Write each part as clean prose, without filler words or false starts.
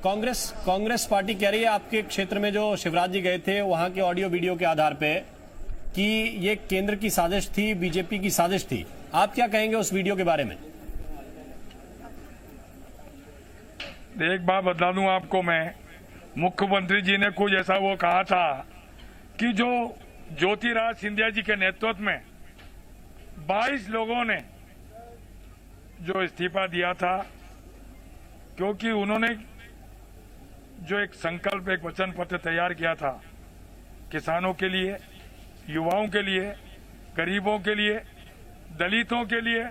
Congress party कह रही है आपके क्षेत्र में जो शिवराज जी गए थे वहां के ऑडियो वीडियो के आधार पे कि ये केंद्र की साजिश थी, बीजेपी की साजिश थी। आप क्या कहेंगे उस वीडियो के बारे में? एक बात बता दूं आपको मैं, मुख्यमंत्री जी ने कुछ ऐसा वो कहा था कि जो ज्योतिराज सिंधिया जी के नेतृत्व में 22 लोगों ने जो इस्तीफा दिया था, क्योंकि उन्होंने जो एक संकल्प, एक वचन पत्र तैयार किया था किसानों के लिए, युवाओं के लिए, गरीबों के लिए, दलितों के लिए,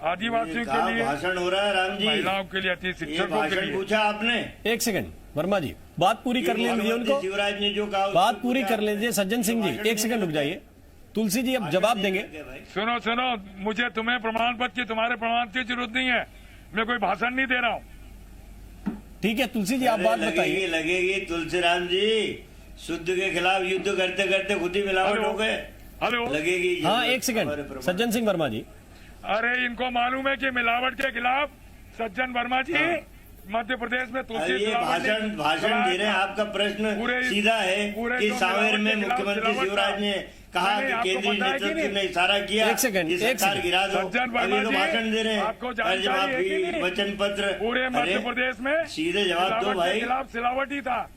आदिवासियों के लिए, भाषण हो रहा है राम जी, महिलाओं के लिए, अति शिक्षकों के लिए। पूछा आपने? एक सेकंड वर्मा जी, बात पूरी कर लीजिए उनको, शिवराज ने जो कहा बात पूरी कर लीजिए। सज्जन सिंह जी एक सेकंड रुक जाइए, तुलसी जी अब जवाब देंगे। सुनो, मुझे तुम्हें प्रमाण पत्र की, तुम्हारे प्रमाण की जरूरत नहीं है, मैं कोई भाषण नहीं दे रहा हूँ। ठीक है तुलसी जी आप बात बताइए। लगेगी तुलसीराम जी, शुद्ध के खिलाफ युद्ध करते करते खुद ही मिलावट हो गए। हेलो, लगेगी। हाँ एक सेकंड सज्जन सिंह वर्मा जी। अरे इनको मालूम है कि मिलावट के खिलाफ सज्जन वर्मा जी मध्य प्रदेश में तुलसी ये भाषण दे रहे हैं। आपका प्रश्न सीधा है कि सांवेर में मुख्यमंत्री शिवराज ने कहा कि केंद्रीय नेतृत्व ने इशारा किया एक सेकंड गिरा दो, अभी तो भाषण दे रहे हैं। आपको जानकारी है कि वचन पत्र पूरे मध्य प्रदेश में सीधे जवाब दो भाई। खिलाफ सिलावट ही था।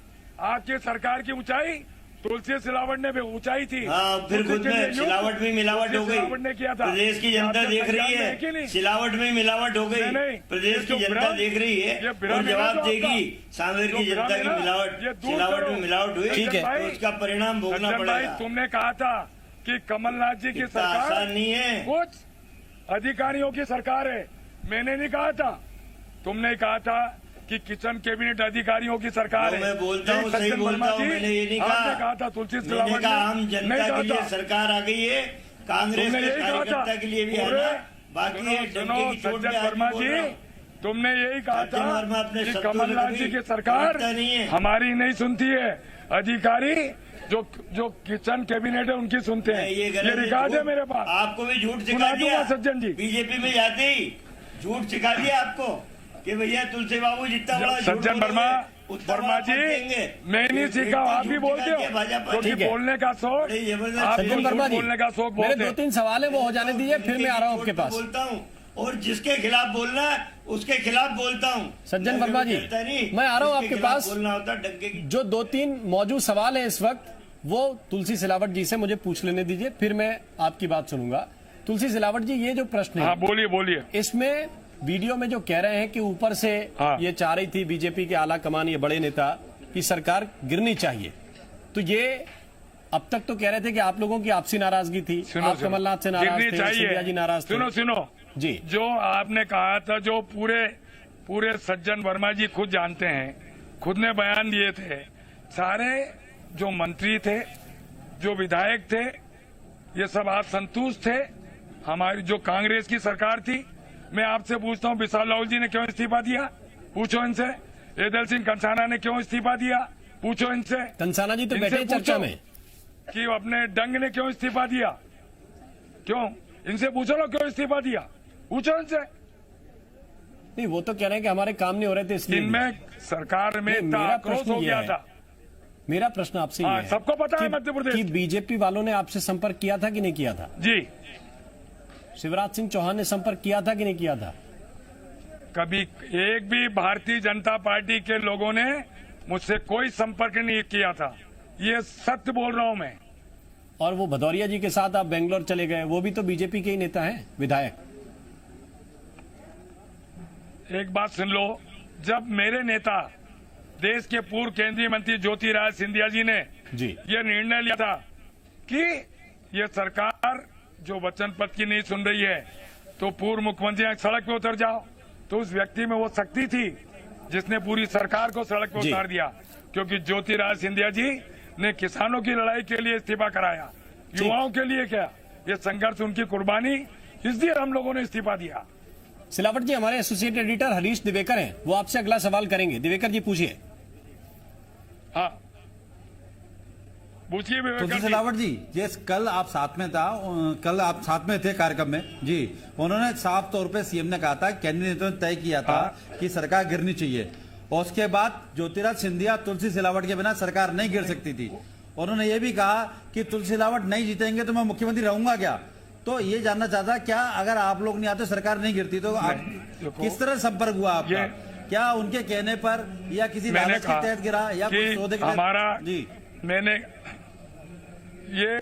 आपकी सरकार की ऊंचाई तुलसी सिलावट ने भी ऊंचाई थी। हाँ, फिर खुद में सिलावट में मिलावट हो गई। प्रदेश की जनता देख रही है, सिलावट में मिलावट हो गई। प्रदेश की जनता देख रही है और जवाब देगी। सांवेर की जनता की मिलावट, सिलावट में मिलावट हुई, ठीक है, तो उसका परिणाम भोगना पड़ेगा। तुमने कहा था कि कमलनाथ जी की सरकार आसान नहीं है, कुछ अधिकारियों की सरकार है। मैंने नहीं कहा था, तुमने कहा था कि किचन कैबिनेट अधिकारियों की सरकार है। मैं बोलता हूँ, सही बोलता हूँ, मैंने ये नहीं कहा था तुलसी मैंने कहा आम जनता के लिए सरकार आ गई है, कांग्रेस के कार्यकर्ता के लिए भी आना बाकी है। सज्जन वर्मा जी, तुमने यही कहा था कि कमलनाथ जी की सरकार हमारी नहीं सुनती है, अधिकारी जो किचन कैबिनेट है उनकी सुनते हैं। ये रिकॉर्ड है मेरे पास। आपको भी झूठ सिखा दिया सज्जन जी, बीजेपी में जाते ही झूठ सिखा दिया आपको कि भैया तुलसी बाबू जितना बड़ा सज्जन वर्मा जी, मैं नहीं सीखा, आप भी बोलते हो, क्योंकि बोलने का शौक, सज्जन वर्मा जी बोलने का शौक। मेरे 2-3 सवाल है वो हो जाने दीजिए, फिर मैं आ रहा हूँ आपके पास। बोलता हूँ और जिसके खिलाफ बोलना है उसके खिलाफ बोलता हूँ। सज्जन वर्मा जी मैं आ रहा हूँ आपके पास। बोलना होता डंके की। जो 2-3 मौजूद सवाल है इस वक्त, वो तुलसी सिलावट जी से मुझे पूछ लेने दीजिए, फिर मैं आपकी बात सुनूंगा। तुलसी सिलावट जी, ये जो प्रश्न है, बोलिए। इसमें वीडियो में जो कह रहे हैं कि ऊपर से ये चाह रही थी बीजेपी के आला कमान, ये बड़े नेता, कि सरकार गिरनी चाहिए, तो ये अब तक तो कह रहे थे कि आप लोगों की आपसी नाराजगी थी, आप कमलनाथ से नाराज थे, सिंधिया जी नाराज थे। सुनो जी, जो आपने कहा था, जो पूरे सज्जन वर्मा जी खुद जानते हैं, खुद ने बयान दिए थे, सारे जो मंत्री थे, जो विधायक थे, ये सब आज संतुष्ट थे। हमारी जो कांग्रेस की सरकार थी, मैं आपसे पूछता हूँ, विशाल राहुल जी ने क्यों इस्तीफा दिया? पूछो इनसे। एदल सिंह कंसाना ने क्यों इस्तीफा दिया? पूछो इनसे। कंसाना जी तो बैठे चर्चा में कि अपने डंग ने क्यों इस्तीफा दिया? क्यों? इनसे पूछो ना क्यों इस्तीफा दिया, पूछो इनसे। नहीं, वो तो कह रहे हैं कि हमारे काम नहीं हो रहे थे इसलिए। इनमें सरकार में आक्रोश हो गया था। मेरा प्रश्न आपसे ये है, सबको पता है मध्य प्रदेश कि बीजेपी वालों ने आपसे संपर्क किया था कि नहीं किया था? जी, शिवराज सिंह चौहान ने संपर्क किया था कि नहीं किया था? कभी एक भी भारतीय जनता पार्टी के लोगों ने मुझसे कोई संपर्क नहीं किया था, ये सत्य बोल रहा हूं मैं। और वो भदौरिया जी के साथ आप बेंगलोर चले गए, वो भी तो बीजेपी के ही नेता हैं, विधायक। एक बात सुन लो, जब मेरे नेता, देश के पूर्व केंद्रीय मंत्री ज्योतिराज सिंधिया जी ने ये निर्णय लिया था कि ये सरकार जो वचन पत्र की नहीं सुन रही है, तो पूर्व मुख्यमंत्री सड़क पे उतर जाओ, तो उस व्यक्ति में वो शक्ति थी जिसने पूरी सरकार को सड़क पे उतार दिया, क्योंकि ज्योतिराज सिंधिया जी ने किसानों की लड़ाई के लिए इस्तीफा कराया, युवाओं के लिए क्या, ये संघर्ष उनकी कुर्बानी, इसलिए हम लोगों ने इस्तीफा दिया। सिलावट जी, हमारे एसोसिएट एडिटर हरीश दिवेकर हैं, वो आपसे अगला सवाल करेंगे। दिवेकर जी पूछिए। हाँ पूछिए तुलसी सिलावट जी, जिस कल आप साथ में थे कार्यक्रम में जी, उन्होंने साफ तौर पे सीएम ने कहा था, केंद्रीय नेतृत्व ने तय किया था कि सरकार गिरनी चाहिए, और उसके बाद ज्योतिराज सिंधिया तुलसी सिलावट के बिना सरकार नहीं गिर सकती थी। उन्होंने ये भी कहा कि तुलसी सिलावट नहीं जीतेंगे तो मैं मुख्यमंत्री रहूंगा क्या। तो ये जानना चाहता क्या अगर आप लोग नहीं आते सरकार नहीं गिरती तो आप किस तरह संपर्क हुआ आपका, क्या उनके कहने पर या किसी लालच के तहत गिरा या कुछ सौदे के हमारा जी मैंने ये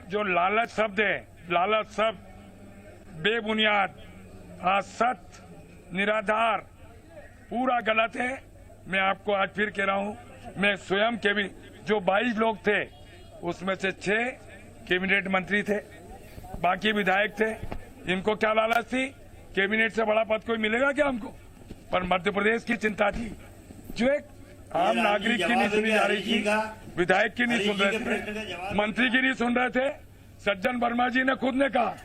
जो लालच शब्द है, लालच शब्द बेबुनियाद, असत, निराधार, पूरा गलत है। मैं आपको आज फिर कह रहा हूं, मैं स्वयं के भी जो 22 लोग थे उसमें से 6 कैबिनेट मंत्री थे, बाकी विधायक थे। इनको क्या लालच थी, कैबिनेट से बड़ा पद कोई मिलेगा क्या हमको, पर मध्य प्रदेश की चिंता थी जो एक आम नागरिक की नहीं सुनी जा रही थी, विधायक की नहीं सुन रहे थे, मंत्री की नहीं सुन रहे थे। सज्जन वर्मा जी ने खुद ने कहा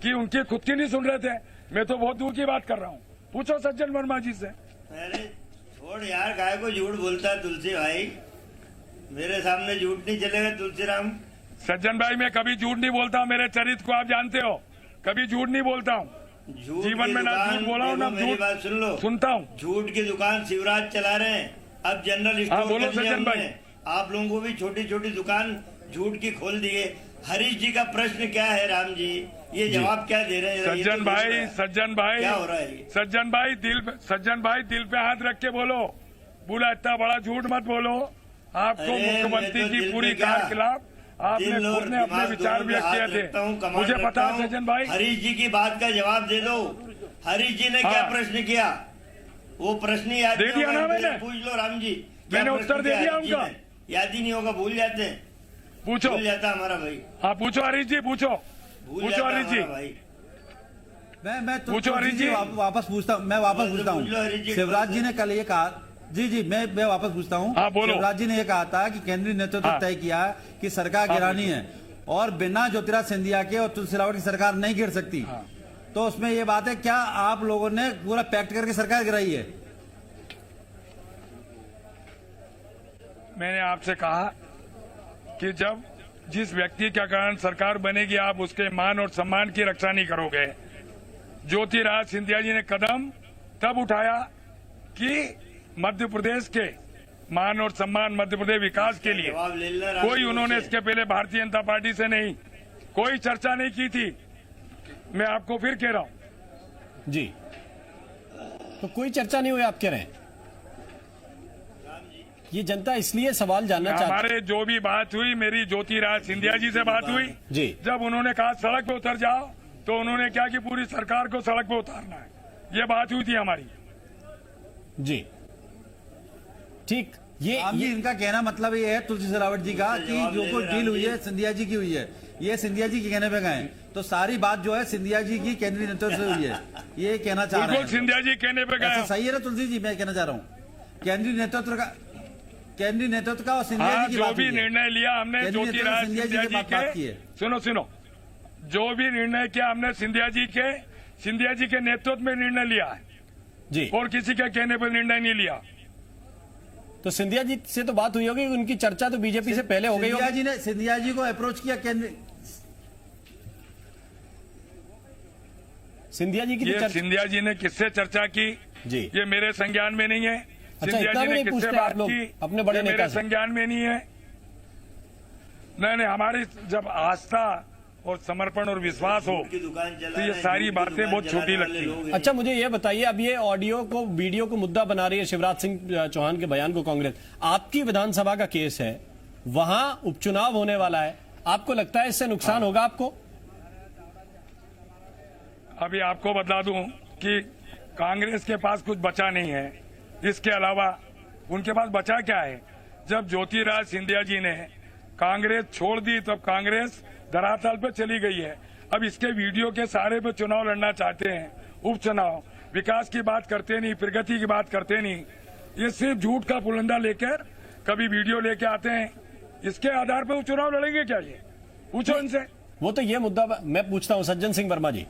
कि उनकी खुद की नहीं सुन रहे थे। मैं तो बहुत दूर की बात कर रहा हूँ, पूछो सज्जन वर्मा जी से। अरे छोड़ यार, गाय को झूठ बोलता है तुलसी भाई, मेरे सामने झूठ नहीं चलेगा तुलसी राम। सज्जन भाई मैं कभी झूठ नहीं बोलता, मेरे चरित्र को आप जानते हो, कभी झूठ नहीं बोलता हूँ। जीवन में ना झूठ बोला हूँ ना झूठ बात सुन लो, सुनता हूँ। झूठ की दुकान शिवराज चला रहे हैं, अब जनरल स्टोर बोलो कर लिया सज्जन भाई। हमने। आप लोगों को भी छोटी छोटी दुकान झूठ की खोल दिए। हरीश जी का प्रश्न क्या है राम जी, ये जवाब क्या दे रहे हैं? सज्जन भाई, सज्जन भाई क्या हो रहा है? सज्जन भाई दिल पे हाथ रख के बोलो, बोला इतना बड़ा झूठ मत बोलो। आपको मुख्यमंत्री की पूरी कार खिलाफ आपने खुद ने अपने विचार व्यक्त किए थे, मुझे पता है सज्जन भाई। हरीश जी की बात का जवाब दे दो। हरीश जी ने क्या प्रश्न किया, वो प्रश्न याद दे दिया ना मैंने, पूछ लो राम जी। मैंने उत्तर दे दिया उनका, याद ही नहीं होगा, भूल जाते हैं, पूछो। भूल जाता हमारा भाई। हाँ पूछो हरीश जी, पूछो हरीश जी भाई। मैं पूछो हरीश जी, वापस पूछता हूँ। शिवराज जी ने कल ये कहा, जी मैं वापस पूछता हूँ। शिवराज जी ने यह कहा था कि केंद्रीय नेतृत्व तय किया कि सरकार गिरानी है और बिना ज्योतिराज सिंधिया के और तुलसी सिलावट की सरकार नहीं गिर सकती। तो उसमें ये बात है, क्या आप लोगों ने पूरा पैक्ट करके सरकार गिराई है? मैंने आपसे कहा कि जब जिस व्यक्ति के कारण सरकार बनेगी आप उसके मान और सम्मान की रक्षा नहीं करोगे। ज्योतिराज सिंधिया जी ने कदम तब उठाया कि मध्य प्रदेश के मान और सम्मान, मध्य प्रदेश विकास के लिए कोई उन्होंने इसके पहले भारतीय जनता पार्टी से नहीं कोई चर्चा नहीं की थी। मैं आपको फिर कह रहा हूं जी, तो कोई चर्चा नहीं हुई आप कह रहे हैं? ये जनता इसलिए सवाल जानना चाहती है। हमारे जो भी बात हुई, मेरी ज्योतिराज सिंधिया जी से बात हुई जी, जब उन्होंने कहा सड़क पे उतर जाओ तो उन्होंने क्या कि पूरी सरकार को सड़क पे उतारना है, ये बात हुई थी हमारी। जी ठीक, ये इनका कहना मतलब ये है तुलसी सिलावट जी का कि जो कोई डील हुई है सिंधिया जी की हुई है, ये सिंधिया जी के कहने पे गए, तो सारी बात जो है सिंधिया जी की केंद्रीय नेतृत्व से हुई है, ये कहना चाह रहे हैं। सिंधिया जी कहने पे गए, सही है ना तुलसी जी? मैं कहना चाह रहा हूँ केंद्रीय नेतृत्व का और सिंधिया जी की जो भी निर्णय लिया हमने ज्योतिराज सिंधिया जी के, सुनो जो भी निर्णय किया हमने सिंधिया जी के नेतृत्व में निर्णय लिया है जी, और किसी के कहने पर निर्णय नहीं लिया। तो सिंधिया जी से तो बात हुई होगी, उनकी चर्चा तो बीजेपी से पहले हो गई होगी। सिंधिया जी को अप्रोच किया सिंधिया जी की सिंधिया जी ने किससे चर्चा की जी, ये मेरे संज्ञान में नहीं है। सिंधिया जी ने किससे बात की अपने बड़े मेरे संज्ञान में नहीं है। नहीं, हमारी जब आस्था और समर्पण और विश्वास हो तो ये सारी बातें बहुत छोटी लगती है। अच्छा मुझे ये बताइए, अब ये ऑडियो को वीडियो को मुद्दा बना रही है शिवराज सिंह चौहान के बयान को कांग्रेस। आपकी विधानसभा का केस है, वहां उपचुनाव होने वाला है, आपको लगता है इससे नुकसान होगा आपको? अभी आपको बता दूं कि कांग्रेस के पास कुछ बचा नहीं है, इसके अलावा उनके पास बचा क्या है? जब ज्योतिराज सिंधिया जी ने कांग्रेस छोड़ दी तब कांग्रेस धरातल पे चली गई है। अब इसके वीडियो के सहारे पे चुनाव लड़ना चाहते हैं, उपचुनाव। विकास की बात करते नहीं, प्रगति की बात करते नहीं, ये सिर्फ झूठ का पुलंदा लेकर कभी वीडियो लेके आते हैं। इसके आधार पर वो चुनाव लड़ेंगे क्या? ये पूछो इनसे। वो तो ये मुद्दा मैं पूछता हूँ सज्जन सिंह वर्मा जी,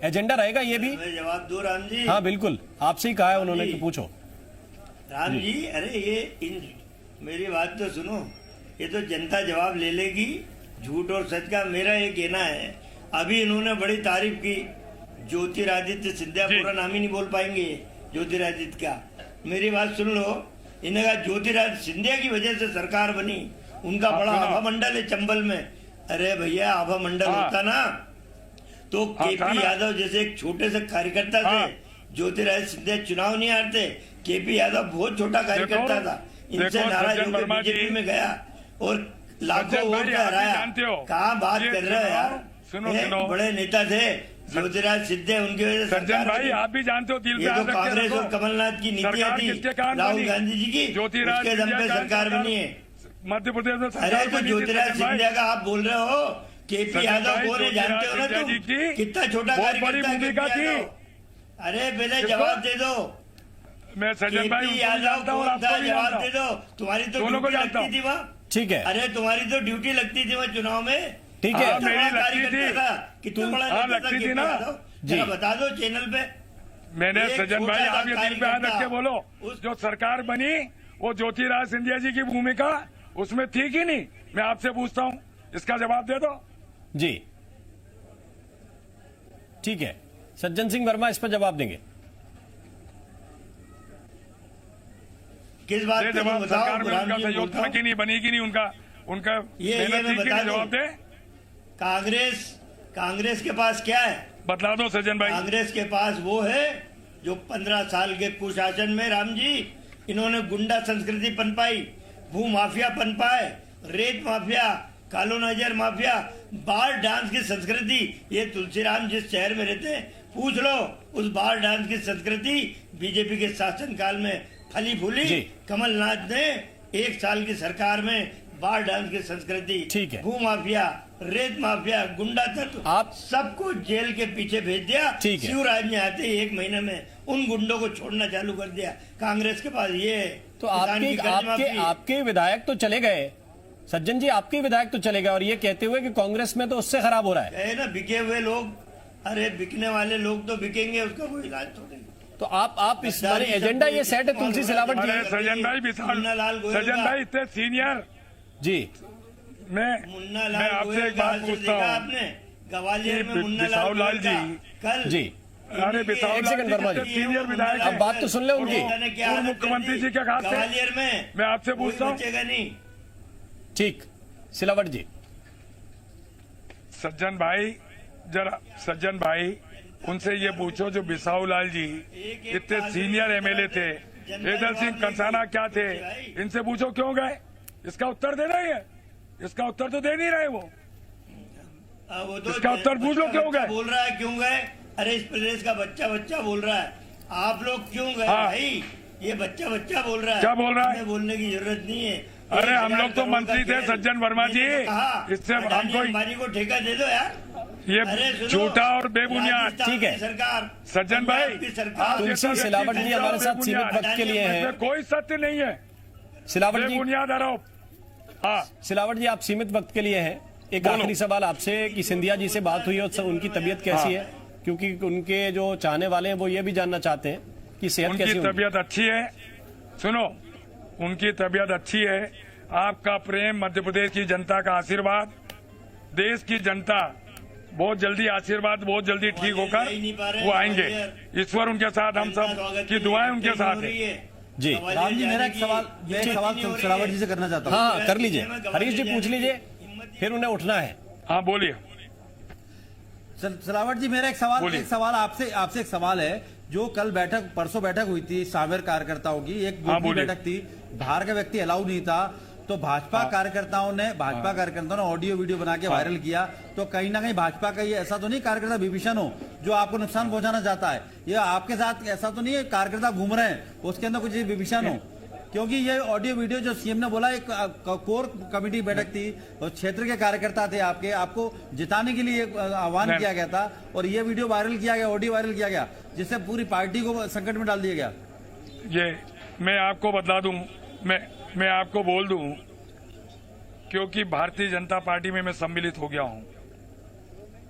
एजेंडा रहेगा ये भी? जवाब दो राम जी। हाँ बिल्कुल, आपसे ही कहा है उन्होंने कि पूछो। राम जी, अरे ये मेरी बात तो सुनो, ये तो जनता जवाब ले लेगी झूठ और सच का। मेरा ये कहना है, अभी इन्होंने बड़ी तारीफ की ज्योतिरादित्य सिंधिया, पूरा नाम ही नहीं बोल पाएंगे ज्योतिरादित्य का। मेरी बात सुन लो। इन्हें कहा ज्योतिरादित्य सिंधिया की वजह से सरकार बनी, उनका बड़ा आभा मंडल है चंबल में। अरे भैया आभा मंडल होता ना तो केपी यादव जैसे एक छोटे से कार्यकर्ता से ज्योतिरादित्य सिंधिया चुनाव नहीं हारते। केपी यादव बहुत छोटा कार्यकर्ता था, इनसे नाराज होकर बीजेपी में गया और लाखों वोट हराया। कहाँ बात कर रहे हो यार, सुनो बड़े नेता थे ज्योतिरादित्य सिंधिया, उनकी वजह से सज्जन भाई आप भी जानते हो दिल पे ये तो कांग्रेस और कमलनाथ की नीतियां थी, राहुल गांधी जी की, उसके दम पे सरकार बनी है मध्य प्रदेश में। अरे तो ज्योतिरादित्य सिंधिया का आप बोल रहे हो, केपी यादव कौन है जानते हो ना तुम, कितना छोटा कार्यकर्ता थी। अरे पहले जवाब दे दो, मैं सज्जन भाई यादव कौन था जवाब दे दो। तुम्हारी तो ड्यूटी लगती थी वहाँ, ठीक है, अरे तुम्हारी तो ड्यूटी लगती थी वहाँ चुनाव में, ठीक है, मेरी लगती थी, कितना बड़ा लगती थी ना जी, बता दो चैनल पे। मैंने सज्जन भाई आप ये दिल पे हाथ रख के बोलो, जो सरकार बनी वो ज्योतिरादित्य सिंधिया जी की भूमिका उसमें थी कि नहीं, मैं आपसे पूछता हूँ, इसका जवाब दे दो। जी ठीक है, सज्जन सिंह वर्मा इस पर जवाब देंगे। किस बात का जवाब बताओ, सरकार में उनका सहयोग था कि नहीं, बनी कि नहीं, उनका ये मैं बता दूं, जवाब दे। कांग्रेस के पास क्या है बतला दो सज्जन भाई। कांग्रेस के पास वो है जो 15 साल के कुशासन में राम जी इन्होंने गुंडा संस्कृति पनपाई, भू माफिया पनपाए, रेत माफिया, कालो नजर माफिया, बार डांस की संस्कृति। ये तुलसीराम जिस शहर में रहते हैं पूछ लो, उस बार डांस की संस्कृति बीजेपी के शासनकाल में फली फूली। कमलनाथ ने 1 साल की सरकार में बार डांस की संस्कृति, भू माफिया, रेत माफिया, गुंडा तत्व, आप सबको जेल के पीछे भेज दिया। शिवराज ने आते ही 1 महीने में उन गुंडों को छोड़ना चालू कर दिया। कांग्रेस के पास ये तो आपके विधायक तो चले गए सज्जन जी, आपके विधायक तो चले गए और ये कहते हुए कि कांग्रेस में तो उससे खराब हो रहा है ना, बिके हुए लोग। अरे बिकने वाले लोग तो बिकेंगे, उसका कोई इलाज थोड़ी। तो आप इस बारे एजेंडा ये सेट है तुलसी सिलावट जी। सज्जन भाई सज्जन भाई इतने सीनियर जी, मैं आपसे एक बात पूछता हूँ, आपने ग्वालियर में मुन्ना लाल जी कल जी, अरे सीनियर विधायक, अब बात तो सुन ले उनकी। पूर्व मुख्यमंत्री जी क्या कहा ग्वालियर में, मैं आपसे पूछता हूँ। नहीं ठीक, सिलावट जी। सज्जन भाई जरा, सज्जन भाई उनसे ये पूछो जो बिसाऊ लाल जी इतने सीनियर एमएलए थे, हैदर सिंह कंसाना क्या थे, इनसे पूछो क्यों गए, इसका उत्तर देना ही है। इसका उत्तर तो दे नहीं रहे वो तो इसका उत्तर पूछ लो क्यों गए, बोल रहा है क्यों गए। अरे इस प्रदेश का बच्चा बोल रहा है, आप लोग क्यों गए भाई, ये बच्चा बोल रहा है, क्या बोल रहा है, बोलने की जरूरत नहीं है। अरे हम लोग तो मंत्री थे सज्जन वर्मा जी, इससे हमको हमारी को ठेका दे दो यार, ये झूठा और बेबुनियाद। ठीक है सरकार, सज्जन भाई तुलसी सिलावट जी हमारे साथ सीमित वक्त के लिए हैं। कोई सत्य नहीं है, सिलावट जी बेबुनियाद आरोप। हाँ सिलावट जी आप सीमित वक्त के लिए हैं, एक आखिरी सवाल आपसे कि सिंधिया जी से बात हुई और उनकी तबीयत कैसी है, क्योंकि उनके जो चाहने वाले हैं वो ये भी जानना चाहते हैं कि सेहत कैसी है। उनकी तबीयत अच्छी है, सुनो उनकी तबीयत अच्छी है। आपका प्रेम, मध्य प्रदेश की जनता का आशीर्वाद, देश की जनता बहुत जल्दी आशीर्वाद, बहुत जल्दी ठीक होकर वो आएंगे। ईश्वर उनके साथ, हम सब की दुआएं उनके साथ है। जी राम जी, मेरा एक सवाल सिलावट जी से करना चाहता हूँ। हाँ कर लीजिए, हरीश जी पूछ लीजिए, फिर उन्हें उठना है। हाँ बोलिए सिलावट जी, मेरा एक सवाल आपसे एक सवाल है। जो कल परसों बैठक हुई थी सावेर कार्यकर्ताओं की, एक बैठक थी, बाहर का व्यक्ति अलाउ नहीं था, तो भाजपा कार्यकर्ताओं ने ऑडियो वीडियो बना के वायरल किया। तो कहीं ना कहीं भाजपा का ये ऐसा तो नहीं कार्यकर्ता विभीषण हो जो आपको नुकसान पहुंचाना चाहता है, ये आपके साथ ऐसा तो नहीं है कार्यकर्ता घूम रहे हैं उसके अंदर कुछ विभीषण हो, क्योंकि ये ऑडियो वीडियो जो सीएम ने बोला, एक कोर कमेटी बैठक थी और क्षेत्र के कार्यकर्ता थे आपको जिताने के लिए आह्वान किया गया था और ये वीडियो वायरल किया गया, ऑडियो वायरल किया गया, जिससे पूरी पार्टी को संकट में डाल दिया गया। ये मैं आपको बता दूं, मैं आपको बोल दूं, क्योंकि भारतीय जनता पार्टी में मैं सम्मिलित हो गया हूं,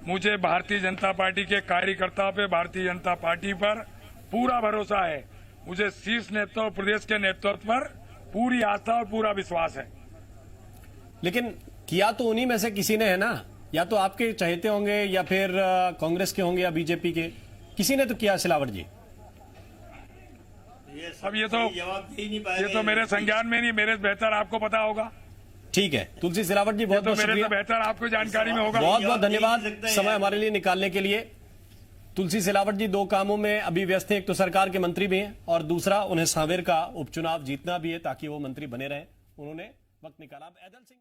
मुझे भारतीय जनता पार्टी के कार्यकर्ताओं पे, भारतीय जनता पार्टी पर पूरा भरोसा है। मुझे शीर्ष नेतृत्व, प्रदेश के नेतृत्व पर पूरी आस्था और पूरा विश्वास है। लेकिन किया तो उन्हीं में से किसी ने है ना, या तो आपके चहेते होंगे या फिर कांग्रेस के होंगे या बीजेपी के, किसी ने तो किया। सिलावट जी, ये अब ये जवाब दे ही नहीं पाएंगे। ये तो मेरे संज्ञान में नहीं, मेरे बेहतर आपको पता होगा। ठीक है तुलसी सिलावट जी, बहुत बहुत मेरे शुक्रिया, से बेहतर आपको जानकारी में होगा। बहुत बहुत धन्यवाद समय हमारे लिए निकालने के लिए। तुलसी सिलावट जी 2 कामों में अभी व्यस्त हैं, एक तो सरकार के मंत्री भी हैं और दूसरा उन्हें सांवेर का उपचुनाव जीतना भी है ताकि वो मंत्री बने रहें। उन्होंने वक्त निकाला। अब ऐदल सिंह